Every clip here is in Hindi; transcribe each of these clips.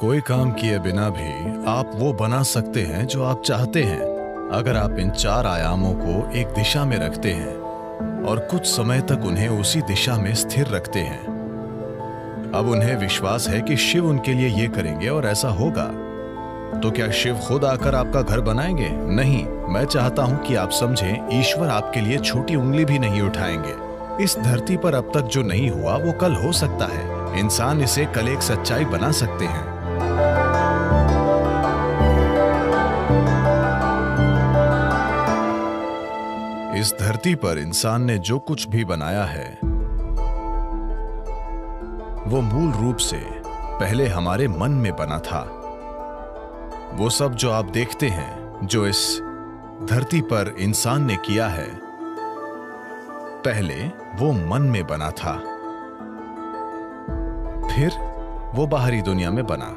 कोई काम किए बिना भी आप वो बना सकते हैं जो आप चाहते हैं, अगर आप इन 4 आयामों को एक दिशा में रखते हैं और कुछ समय तक उन्हें उसी दिशा में स्थिर रखते हैं। अब उन्हें विश्वास है कि शिव उनके लिए ये करेंगे और ऐसा होगा। तो क्या शिव खुद आकर आपका घर बनाएंगे? नहीं। मैं चाहता हूं कि आप समझें, ईश्वर आपके लिए छोटी उंगली भी नहीं उठाएंगे। इस धरती पर अब तक जो नहीं हुआ वो कल हो सकता है। इंसान इसे कल एक सच्चाई बना सकते हैं। इस धरती पर इंसान ने जो कुछ भी बनाया है वो मूल रूप से पहले हमारे मन में बना था। वो सब जो आप देखते हैं, जो इस धरती पर इंसान ने किया है, पहले वो मन में बना था, फिर वो बाहरी दुनिया में बना।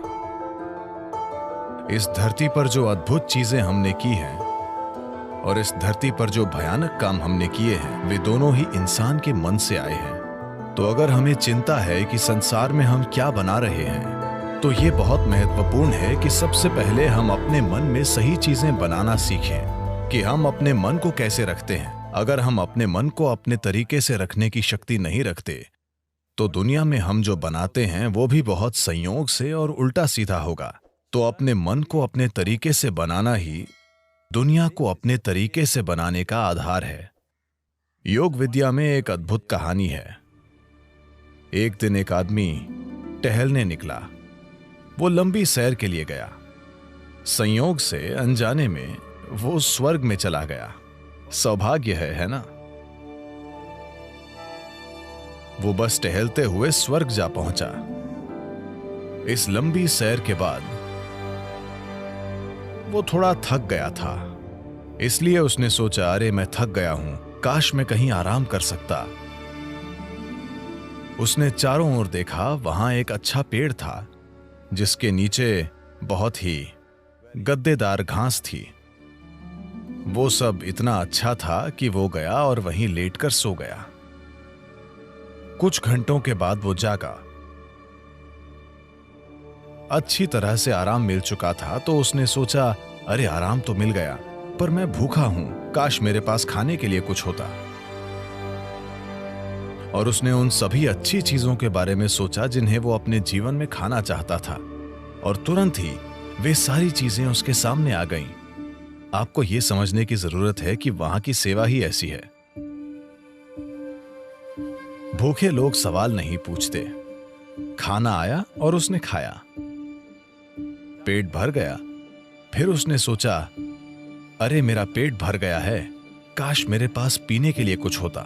इस धरती पर जो अद्भुत चीजें हमने की हैं और इस धरती पर जो भयानक काम हमने किए हैं, वे दोनों ही इंसान के मन से आए हैं। तो अगर हमें चिंता है कि संसार में हम क्या बना रहे हैं, तो ये बहुत महत्वपूर्ण है कि सबसे पहले हम अपने मन में सही चीजें बनाना सीखें कि हम अपने मन को कैसे रखते हैं। अगर हम अपने मन को अपने तरीके से रखने की शक्ति नहीं रखते, तो दुनिया में हम जो बनाते हैं वो भी बहुत संयोग से और उल्टा सीधा होगा। तो अपने मन को अपने तरीके से बनाना ही दुनिया को अपने तरीके से बनाने का आधार है। योग विद्या में एक अद्भुत कहानी है। एक दिन एक आदमी टहलने निकला। वो लंबी सैर के लिए गया। संयोग से अनजाने में वो स्वर्ग में चला गया। सौभाग्य है ना? वो बस टहलते हुए स्वर्ग जा पहुंचा। इस लंबी सैर के बाद वो थोड़ा थक गया था, इसलिए उसने सोचा, अरे मैं थक गया हूं, काश मैं कहीं आराम कर सकता। उसने चारों ओर देखा। वहां एक अच्छा पेड़ था जिसके नीचे बहुत ही गद्देदार घास थी। वो सब इतना अच्छा था कि वो गया और वहीं लेटकर सो गया। कुछ घंटों के बाद वो जागा। अच्छी तरह से आराम मिल चुका था, तो उसने सोचा, अरे आराम तो मिल गया, पर मैं भूखा हूं, काश मेरे पास खाने के लिए कुछ होता। और उसने उन सभी अच्छी चीजों के बारे में सोचा जिन्हें वो अपने जीवन में खाना चाहता था, और तुरंत ही वे सारी चीजें उसके सामने आ गईं। आपको यह समझने की जरूरत है कि वहां की सेवा ही ऐसी है। भूखे लोग सवाल नहीं पूछते। खाना आया और उसने खाया। पेट भर गया। फिर उसने सोचा, अरे मेरा पेट भर गया है, काश मेरे पास पीने के लिए कुछ होता।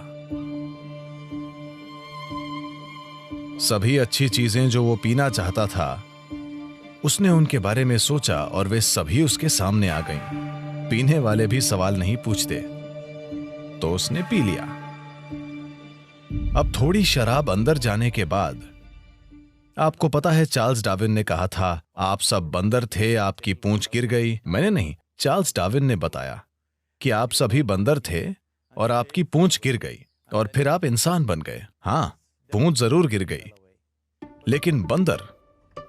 सभी अच्छी चीजें जो वो पीना चाहता था, उसने उनके बारे में सोचा और वे सभी उसके सामने आ गईं। पीने वाले भी सवाल नहीं पूछते, तो उसने पी लिया। अब थोड़ी शराब अंदर जाने के बाद, आपको पता है चार्ल्स डार्विन ने कहा था, आप सब बंदर थे, आपकी पूंछ गिर गई। मैंने नहीं, चार्ल्स डार्विन ने बताया कि आप सभी बंदर थे और आपकी पूंछ गिर गई और फिर आप इंसान बन गए। हाँ, पूंछ जरूर गिर गई, लेकिन बंदर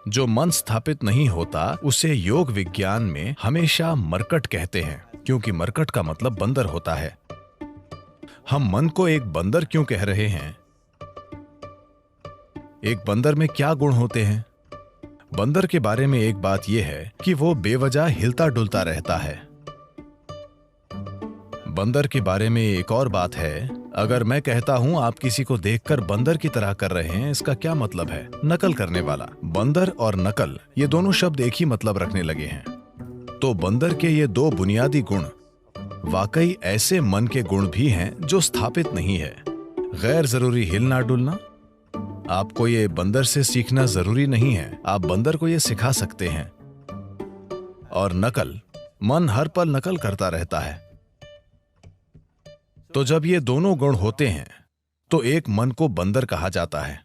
जो मन स्थापित नहीं होता, उसे योग विज्ञान में हमेशा मरकट कहते हैं, क्योंकि मरकट का मतलब बंदर होता है। हम मन को एक बंदर क्यों कह रहे हैं? एक बंदर में क्या गुण होते हैं? बंदर के बारे में एक बात यह है कि वो बेवजह हिलता डुलता रहता है। बंदर के बारे में एक और बात है, अगर मैं कहता हूं आप किसी को देखकर बंदर की तरह कर रहे हैं, इसका क्या मतलब है? नकल करने वाला। बंदर और नकल, ये दोनों शब्द एक ही मतलब रखने लगे हैं। तो बंदर के ये 2 बुनियादी गुण वाकई ऐसे मन के गुण भी हैं जो स्थापित नहीं है। गैर जरूरी हिलना डुलना, आपको ये बंदर से सीखना जरूरी नहीं है, आप बंदर को ये सिखा सकते हैं। और नकल, मन हर पल नकल करता रहता है। तो जब ये दोनों गुण होते हैं, तो एक मन को बंदर कहा जाता है।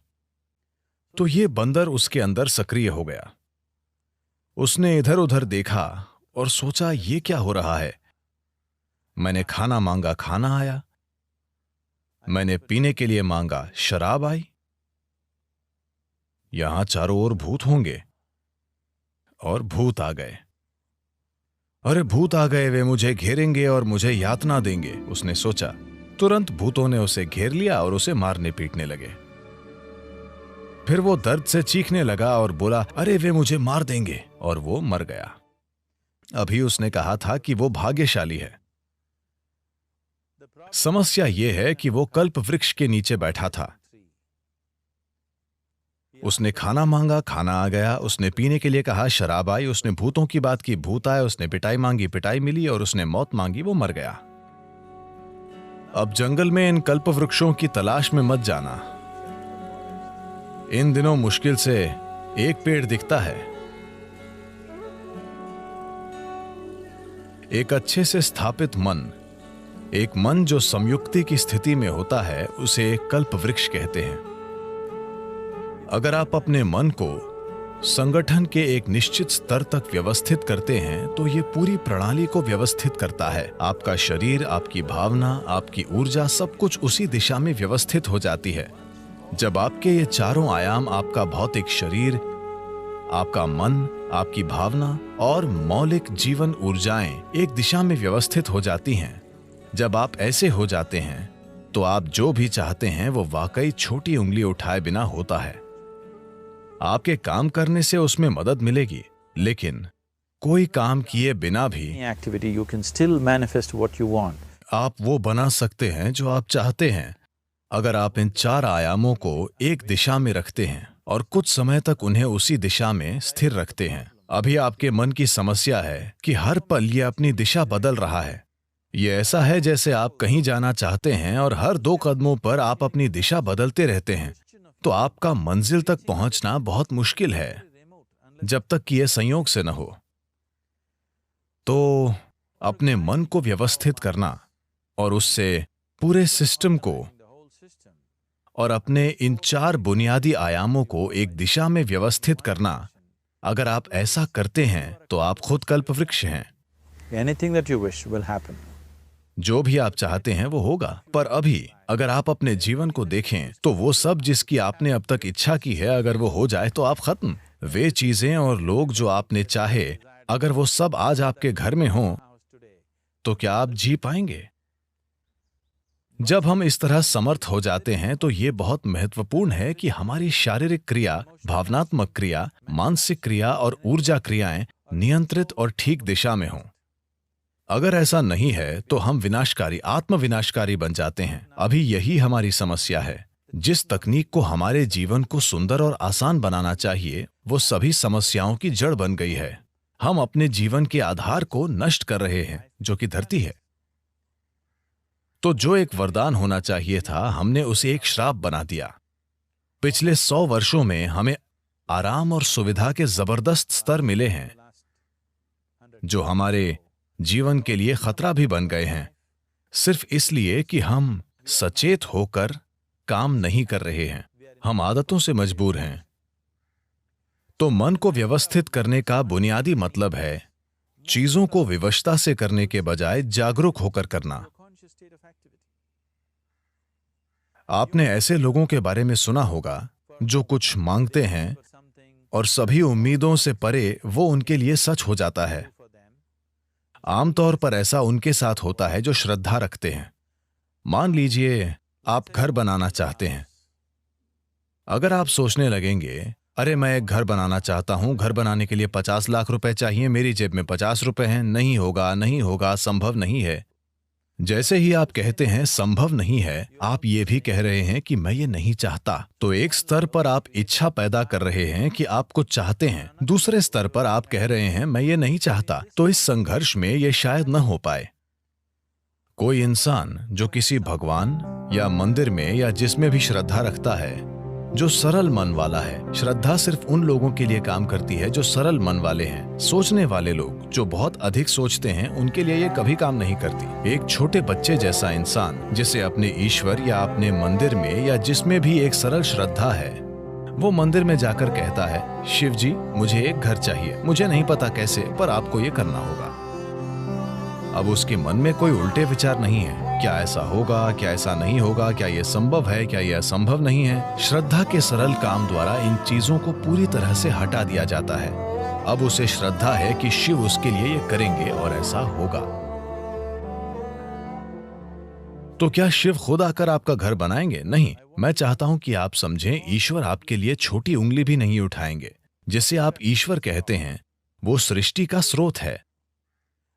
तो ये बंदर उसके अंदर सक्रिय हो गया। उसने इधर उधर देखा और सोचा, ये क्या हो रहा है? मैंने खाना मांगा, खाना आया। मैंने पीने के लिए मांगा, शराब आई। यहां चारों ओर भूत होंगे। और भूत आ गए। अरे भूत आ गए, वे मुझे घेरेंगे और मुझे यातना देंगे, उसने सोचा। तुरंत भूतों ने उसे घेर लिया और उसे मारने पीटने लगे। फिर वो दर्द से चीखने लगा और बोला, अरे वे मुझे मार देंगे, और वो मर गया। अभी उसने कहा था कि वो भाग्यशाली है। समस्या यह है कि वो कल्प वृक्ष के नीचे बैठा था। उसने खाना मांगा, खाना आ गया। उसने पीने के लिए कहा, शराब आई। उसने भूतों की बात की, भूत आए। उसने पिटाई मांगी, पिटाई मिली। और उसने मौत मांगी, वो मर गया। अब जंगल में इन कल्प वृक्षों की तलाश में मत जाना। इन दिनों मुश्किल से एक पेड़ दिखता है। एक अच्छे से स्थापित मन, एक मन जो संयुक्ति की स्थिति में होता है, उसे एक कल्प वृक्ष कहते हैं। अगर आप अपने मन को संगठन के एक निश्चित स्तर तक व्यवस्थित करते हैं तो ये पूरी प्रणाली को व्यवस्थित करता है। आपका शरीर, आपकी भावना, आपकी ऊर्जा, सब कुछ उसी दिशा में व्यवस्थित हो जाती है। जब आपके ये चारों आयाम, आपका भौतिक शरीर, आपका मन, आपकी भावना और मौलिक जीवन ऊर्जाएं एक दिशा में व्यवस्थित हो जाती हैं, जब आप ऐसे हो जाते हैं तो आप जो भी चाहते हैं वो वाकई छोटी उंगली उठाए बिना होता है। आपके काम करने से उसमें मदद मिलेगी, लेकिन कोई काम किए बिना भी आप वो बना सकते हैं जो आप चाहते हैं, अगर आप इन चार आयामों को एक दिशा में रखते हैं और कुछ समय तक उन्हें उसी दिशा में स्थिर रखते हैं। अभी आपके मन की समस्या है कि हर पल ये अपनी दिशा बदल रहा है। ये ऐसा है जैसे आप कहीं जाना चाहते हैं और हर 2 कदमों पर आप अपनी दिशा बदलते रहते हैं, तो आपका मंजिल तक पहुंचना बहुत मुश्किल है, जब तक कि यह संयोग से न हो। तो अपने मन को व्यवस्थित करना और उससे पूरे सिस्टम को और अपने इन 4 बुनियादी आयामों को एक दिशा में व्यवस्थित करना, अगर आप ऐसा करते हैं तो आप खुद कल्पवृक्ष हैं। Anything that you wish will happen. जो भी आप चाहते हैं वो होगा। पर अभी अगर आप अपने जीवन को देखें तो वो सब जिसकी आपने अब तक इच्छा की है, अगर वो हो जाए तो आप खत्म। वे चीजें और लोग जो आपने चाहे, अगर वो सब आज आपके घर में हों, तो क्या आप जी पाएंगे? जब हम इस तरह समर्थ हो जाते हैं तो ये बहुत महत्वपूर्ण है कि हमारी शारीरिक क्रिया, भावनात्मक क्रिया, मानसिक क्रिया और ऊर्जा क्रियाएं नियंत्रित और ठीक दिशा में हों। अगर ऐसा नहीं है तो हम विनाशकारी, आत्मविनाशकारी बन जाते हैं। अभी यही हमारी समस्या है। जिस तकनीक को हमारे जीवन को सुंदर और आसान बनाना चाहिए, वो सभी समस्याओं की जड़ बन गई है। हम अपने जीवन के आधार को नष्ट कर रहे हैं, जो कि धरती है। तो जो एक वरदान होना चाहिए था, हमने उसे एक श्राप बना दिया। पिछले 100 वर्षों में हमें आराम और सुविधा के जबरदस्त स्तर मिले हैं, जो हमारे जीवन के लिए खतरा भी बन गए हैं, सिर्फ इसलिए कि हम सचेत होकर काम नहीं कर रहे हैं। हम आदतों से मजबूर हैं। तो मन को व्यवस्थित करने का बुनियादी मतलब है चीजों को विवशता से करने के बजाय जागरूक होकर करना। आपने ऐसे लोगों के बारे में सुना होगा जो कुछ मांगते हैं और सभी उम्मीदों से परे वो उनके लिए सच हो जाता है। आमतौर पर ऐसा उनके साथ होता है जो श्रद्धा रखते हैं। मान लीजिए आप घर बनाना चाहते हैं। अगर आप सोचने लगेंगे, अरे मैं एक घर बनाना चाहता हूं, घर बनाने के लिए 50 लाख रुपए चाहिए, मेरी जेब में 50 रुपए हैं, नहीं होगा, नहीं होगा, संभव नहीं है। जैसे ही आप कहते हैं संभव नहीं है, आप ये भी कह रहे हैं कि मैं ये नहीं चाहता। तो एक स्तर पर आप इच्छा पैदा कर रहे हैं कि आप कुछ चाहते हैं, दूसरे स्तर पर आप कह रहे हैं मैं ये नहीं चाहता। तो इस संघर्ष में ये शायद न हो पाए। कोई इंसान जो किसी भगवान या मंदिर में या जिसमें भी श्रद्धा रखता है, जो सरल मन वाला है, श्रद्धा सिर्फ उन लोगों के लिए काम करती है जो सरल मन वाले हैं। सोचने वाले लोग जो बहुत अधिक सोचते हैं, उनके लिए ये कभी काम नहीं करती। एक छोटे बच्चे जैसा इंसान जिसे अपने ईश्वर या अपने मंदिर में या जिसमें भी एक सरल श्रद्धा है, वो मंदिर में जाकर कहता है, शिव जी मुझे एक घर चाहिए, मुझे नहीं पता कैसे, पर आपको ये करना होगा। अब उसके मन में कोई उल्टे विचार नहीं है, क्या ऐसा होगा, क्या ऐसा नहीं होगा, क्या यह संभव है, क्या यह असंभव नहीं है। श्रद्धा के सरल काम द्वारा इन चीजों को पूरी तरह से हटा दिया जाता है। अब उसे श्रद्धा है कि शिव उसके लिए ये करेंगे और ऐसा होगा। तो क्या शिव खुद आकर आपका घर बनाएंगे? नहीं। मैं चाहता हूं कि आप समझें, ईश्वर आपके लिए छोटी उंगली भी नहीं उठाएंगे। जिसे आप ईश्वर कहते हैं वो सृष्टि का स्रोत है।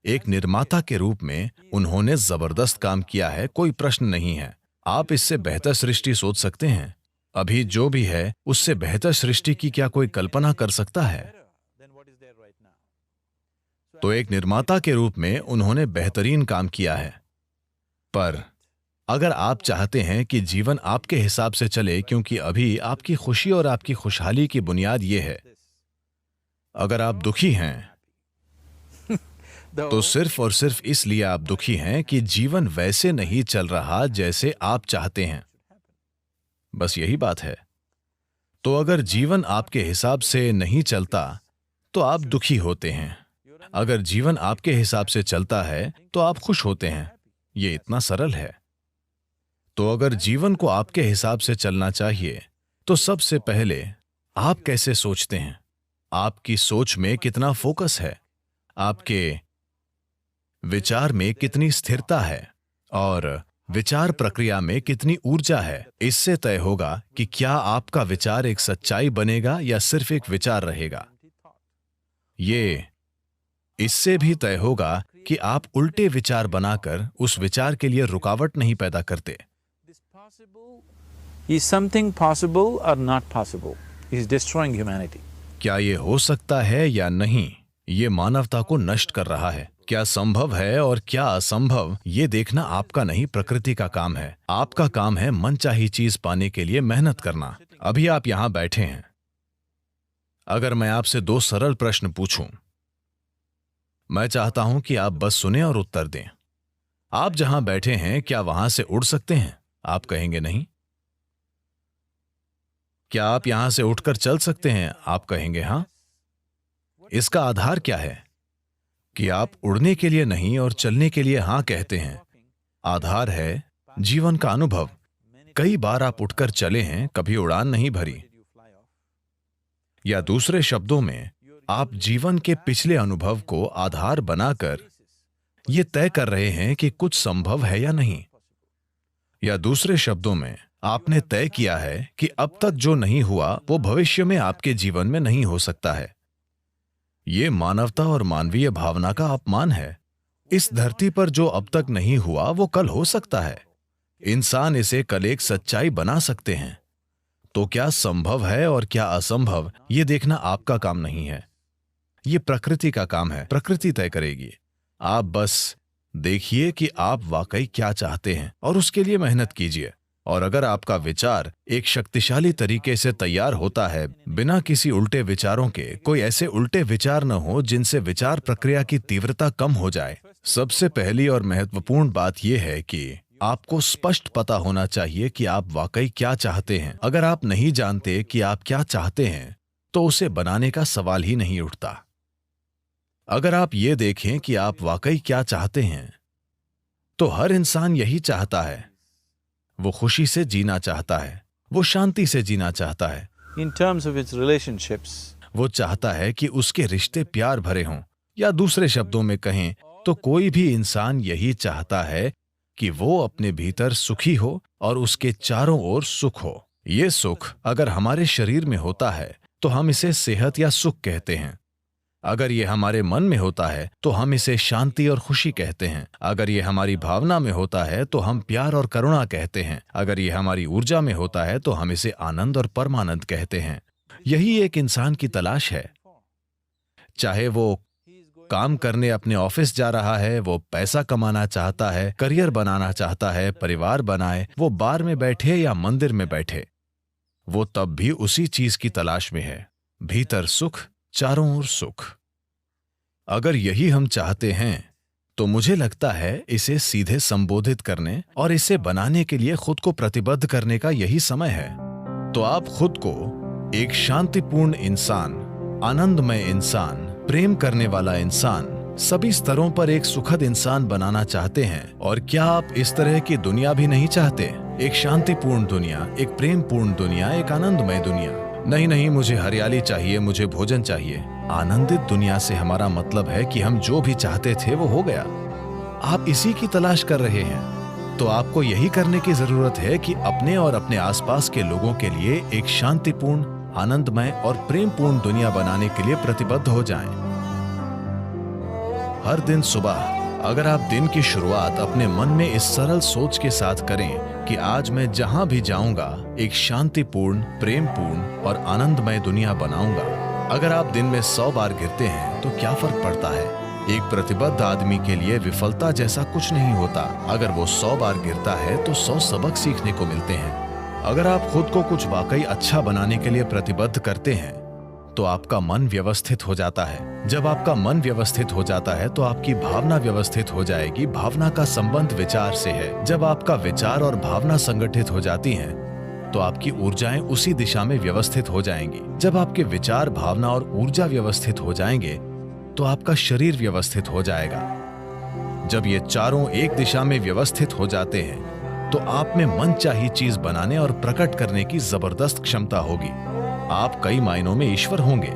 एक निर्माता के रूप में उन्होंने जबरदस्त काम किया है, कोई प्रश्न नहीं है। आप इससे बेहतर सृष्टि सोच सकते हैं? अभी जो भी है उससे बेहतर सृष्टि की क्या कोई कल्पना कर सकता है? तो एक निर्माता के रूप में उन्होंने बेहतरीन काम किया है। पर अगर आप चाहते हैं कि जीवन आपके हिसाब से चले, क्योंकि अभी आपकी खुशी और आपकी खुशहाली की बुनियाद यह है, अगर आप दुखी हैं तो सिर्फ और सिर्फ इसलिए आप दुखी हैं कि जीवन वैसे नहीं चल रहा जैसे आप चाहते हैं। बस यही बात है। तो अगर जीवन आपके हिसाब से नहीं चलता तो आप दुखी होते हैं। अगर जीवन आपके हिसाब से चलता है तो आप खुश होते हैं। ये इतना सरल है। तो अगर जीवन को आपके हिसाब से चलना चाहिए तो सबसे पहले आप कैसे सोचते हैं, आपकी सोच में कितना फोकस है, आपके विचार में कितनी स्थिरता है और विचार प्रक्रिया में कितनी ऊर्जा है, इससे तय होगा कि क्या आपका विचार एक सच्चाई बनेगा या सिर्फ एक विचार रहेगा। ये इससे भी तय होगा कि आप उल्टे विचार बनाकर उस विचार के लिए रुकावट नहीं पैदा करते। Is something possible or not possible? Is destroying humanity. क्या ये हो सकता है या नहीं, ये मानवता को नष्ट कर रहा है। क्या संभव है और क्या असंभव, ये देखना आपका नहीं, प्रकृति का काम है। आपका काम है मनचाही चीज पाने के लिए मेहनत करना। अभी आप यहां बैठे हैं। अगर मैं आपसे दो सरल प्रश्न पूछूं, मैं चाहता हूं कि आप बस सुने और उत्तर दें। आप जहां बैठे हैं क्या वहां से उड़ सकते हैं? आप कहेंगे नहीं। क्या आप यहां से उठकर चल सकते हैं? आप कहेंगे हां। इसका आधार क्या है कि आप उड़ने के लिए नहीं और चलने के लिए हां कहते हैं? आधार है जीवन का अनुभव। कई बार आप उठकर चले हैं, कभी उड़ान नहीं भरी। या दूसरे शब्दों में, आप जीवन के पिछले अनुभव को आधार बनाकर यह तय कर रहे हैं कि कुछ संभव है या नहीं। या दूसरे शब्दों में, आपने तय किया है कि अब तक जो नहीं हुआ वो भविष्य में आपके जीवन में नहीं हो सकता है। ये मानवता और मानवीय भावना का अपमान है। इस धरती पर जो अब तक नहीं हुआ वो कल हो सकता है। इंसान इसे कल एक सच्चाई बना सकते हैं। तो क्या संभव है और क्या असंभव, ये देखना आपका काम नहीं है। ये प्रकृति का काम है। प्रकृति तय करेगी। आप बस देखिए कि आप वाकई क्या चाहते हैं और उसके लिए मेहनत कीजिए। और अगर आपका विचार एक शक्तिशाली तरीके से तैयार होता है, बिना किसी उल्टे विचारों के, कोई ऐसे उल्टे विचार न हो जिनसे विचार प्रक्रिया की तीव्रता कम हो जाए। सबसे पहली और महत्वपूर्ण बात यह है कि आपको स्पष्ट पता होना चाहिए कि आप वाकई क्या चाहते हैं। अगर आप नहीं जानते कि आप क्या चाहते हैं तो उसे बनाने का सवाल ही नहीं उठता। अगर आप ये देखें कि आप वाकई क्या चाहते हैं तो हर इंसान यही चाहता है। वो खुशी से जीना चाहता है, वो शांति से जीना चाहता है। In terms of its relationships, वो चाहता है कि उसके रिश्ते प्यार भरे हों। या दूसरे शब्दों में कहें तो कोई भी इंसान यही चाहता है कि वो अपने भीतर सुखी हो और उसके चारों ओर सुख हो। ये सुख अगर हमारे शरीर में होता है तो हम इसे सेहत या सुख कहते हैं। अगर ये हमारे मन में होता है तो हम इसे शांति और खुशी कहते हैं। अगर ये हमारी भावना में होता है तो हम प्यार और करुणा कहते हैं। अगर ये हमारी ऊर्जा में होता है तो हम इसे आनंद और परमानंद कहते हैं। यही एक इंसान की तलाश है। चाहे वो काम करने अपने ऑफिस जा रहा है, वो पैसा कमाना चाहता है, करियर बनाना चाहता है, परिवार बनाए, वो बार में बैठे या मंदिर में बैठे, वो तब भी उसी चीज की तलाश में है। भीतर सुख, चारों ओर सुख। अगर यही हम चाहते हैं तो मुझे लगता है इसे सीधे संबोधित करने और इसे बनाने के लिए खुद को प्रतिबद्ध करने का यही समय है। तो आप खुद को एक शांतिपूर्ण इंसान, आनंदमय इंसान, प्रेम करने वाला इंसान, सभी स्तरों पर एक सुखद इंसान बनाना चाहते हैं। और क्या आप इस तरह की दुनिया भी नहीं चाहते? एक शांतिपूर्ण दुनिया, एक प्रेमपूर्ण दुनिया, एक आनंदमय दुनिया। नहीं, मुझे हरियाली चाहिए, मुझे भोजन चाहिए। आनंदित दुनिया से हमारा मतलब है कि हम जो भी चाहते थे वो हो गया। आप इसी की तलाश कर रहे हैं, तो आपको यही करने की जरूरत है कि अपने और अपने आसपास के लोगों के लिए एक शांतिपूर्ण, आनंदमय और प्रेमपूर्ण दुनिया बनाने के लिए प्रतिबद्ध हो जाएं। हर दिन सुबह अगर आप दिन की शुरुआत अपने मन में इस सरल सोच के साथ करें कि आज मैं जहां भी जाऊंगा एक शांतिपूर्ण, प्रेमपूर्ण और आनंदमय दुनिया बनाऊंगा। अगर आप दिन में 100 बार गिरते हैं तो क्या फर्क पड़ता है? एक प्रतिबद्ध आदमी के लिए विफलता जैसा कुछ नहीं होता। अगर वो 100 बार गिरता है तो 100 सबक सीखने को मिलते हैं। अगर आप खुद को कुछ वाकई अच्छा बनाने के लिए प्रतिबद्ध करते हैं तो आपका मन व्यवस्थित हो जाता है। जब आपका मन व्यवस्थित हो जाता है तो आपकी भावना व्यवस्थित हो जाएगी। भावना का संबंध विचार से है। जब आपका विचार और भावना संगठित हो जाती हैं तो आपकी ऊर्जाएं उसी दिशा में व्यवस्थित हो जाएंगी। जब आपके विचार, भावना और ऊर्जा व्यवस्थित हो जाएंगे तो आपका शरीर व्यवस्थित हो जाएगा। जब ये चारों एक दिशा में व्यवस्थित हो जाते हैं तो आप में मनचाही चीज बनाने और प्रकट करने की जबरदस्त क्षमता होगी। आप कई मायनों में ईश्वर होंगे।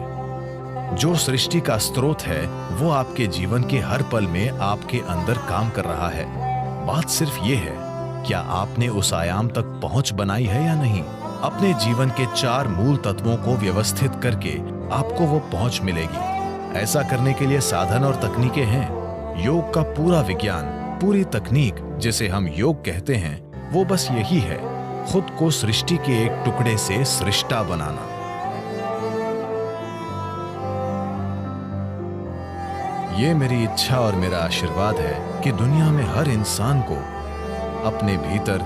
जो सृष्टि का स्रोत है वो आपके जीवन के हर पल में आपके अंदर काम कर रहा है। बात सिर्फ ये है, क्या आपने उस आयाम तक पहुंच बनाई है या नहीं? अपने जीवन के 4 मूल तत्वों को व्यवस्थित करके आपको वो पहुंच मिलेगी। ऐसा करने के लिए साधन और तकनीकें हैं। योग का पूरा विज्ञान, पूरी तकनीक जिसे हम योग कहते हैं, वो बस यही है, खुद को सृष्टि के एक टुकड़े से सृष्टा बनाना। ये मेरी इच्छा और मेरा आशीर्वाद है कि दुनिया में हर इंसान को अपने भीतर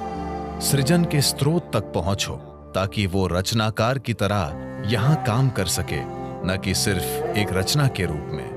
सृजन के स्रोत तक पहुंच हो, ताकि वो रचनाकार की तरह यहां काम कर सके, न कि सिर्फ एक रचना के रूप में।